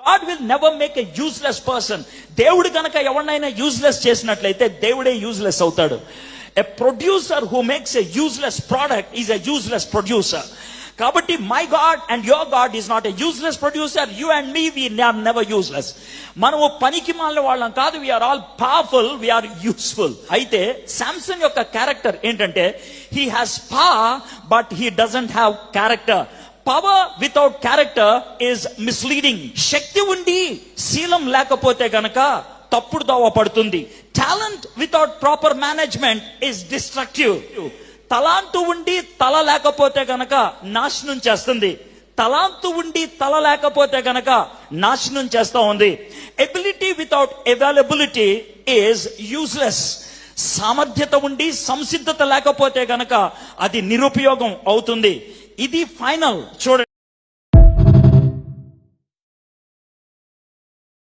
God will never make a useless person. దేవుడు గనక ఎవరినైనా యూజ్లెస్ చేసినట్లయితే దేవుడే యూజ్లెస్ అవుతాడు. A producer who makes a useless product is a useless producer. కాబట్టి my God and your God is not a useless producer. You and me, we are never useless. మనము పనికి మాలిన వాళ్ళం కాదు. We are all powerful, we are useful. అయితే శాంసన్ యొక్క character ఏంటంటే, he has power but he doesn't have character. Power without character is misleading. శక్తి ఉండి శీలం లేకపోతే గనక తప్పుడు దోవ పడుతుంది. Talent without proper management is destructive. తలాంతు ఉండి తల లేకపోతే గనక నాశనం చేస్తుంది. తలాంతు ఉండి తల లేకపోతే గనక నాశనం చేస్తా ఉంది. Ability without availability is useless. సామర్థ్యత ఉండి సంసిద్ధత లేకపోతే గనక అది నిరుపయోగం అవుతుంది. ఇది ఫైనల్. చూడండి.